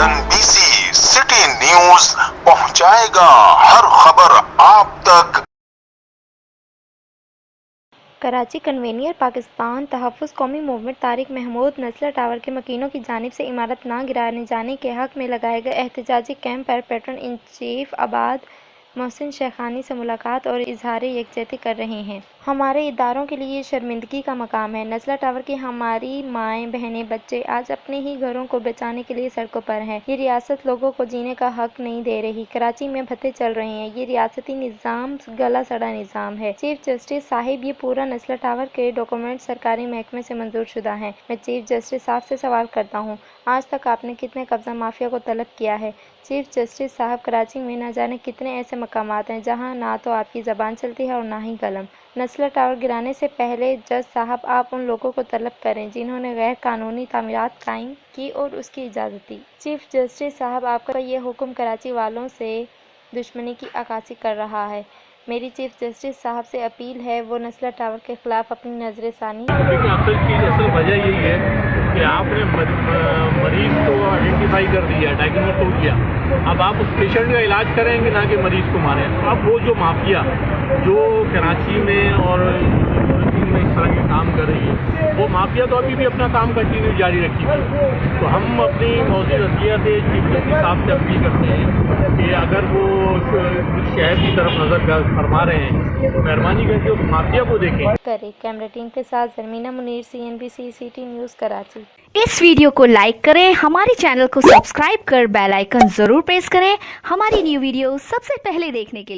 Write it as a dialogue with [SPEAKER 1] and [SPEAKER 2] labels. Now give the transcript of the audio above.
[SPEAKER 1] NBC city news पहुंचाएगा हर खबर आप तक।
[SPEAKER 2] कराची कन्वेनियर पाकिस्तान तहफ़्फ़ुज़ कौमी मूवमेंट तारिक महमूद नस्ला टावर के मकीनों की जानिब से इमारत ना गिराए जाने के हक़ में लगाए गए एहतजाजी कैंप पर पैट्रन इन चीफ आबाद मोहसिन शेखानी से मुलाकात और इजहार यकजहती कर रहे हैं। हमारे इदारों के लिए ये शर्मिंदगी का मकाम है। नस्ला टावर की हमारी माएँ बहनें बच्चे आज अपने ही घरों को बचाने के लिए सड़कों पर हैं। ये रियासत लोगों को जीने का हक नहीं दे रही। कराची में भत्ते चल रहे हैं। ये रियासती निज़ाम गला सड़ा निज़ाम है। चीफ जस्टिस साहिब, ये पूरा नस्ला टावर के डॉक्यूमेंट सरकारी महकमे से मंजूर शुदा हैं। मैं चीफ जस्टिस साहब से सवाल करता हूँ, आज तक आपने कितने कब्जा माफिया को तलब किया है? चीफ जस्टिस साहब, कराची में न जाने कितने ऐसे मकामात हैं जहाँ ना तो आपकी ज़बान चलती है और ना ही कलम। नस्ला टावर गिराने से पहले जज साहब आप उन लोगों को तलब करें जिन्होंने गैर कानूनी तामीरात कायम की और उसकी इजाज़त दी। चीफ जस्टिस साहब, आपका ये हुक्म कराची वालों से दुश्मनी की अक्कासी कर रहा है। मेरी चीफ जस्टिस साहब से अपील है वो नस्ला टावर के खिलाफ अपनी नजर सानी।
[SPEAKER 3] असल वजह यही है कि आपने मरीज को आइडेंटिफाई कर दिया, डायग्नोस हो गया। अब आप उस पेशेंट का इलाज करेंगे ना कि मरीज को मारें। अब वो जो माफिया जो कराची में और में इस तरह के काम कर रही है, वो माफिया तो अभी भी अपना काम कंटिन्यू जारी रखी थी। तो हम अपनी मौजूद रजिया से चीफ जस्टिस साहब से अपील करते हैं कि अगर वो शहर की तरफ नजर फरमा रहे हैं तो मेहरबानी करके उस माफिया को देखें।
[SPEAKER 2] कैमरा टीम के साथ Zarmeena Munir, CNBC city news Karachi.
[SPEAKER 4] इस वीडियो को लाइक करें, हमारे चैनल को सब्सक्राइब कर बेल आइकन जरूर प्रेस करें हमारी न्यू वीडियो सबसे पहले देखने के लिए।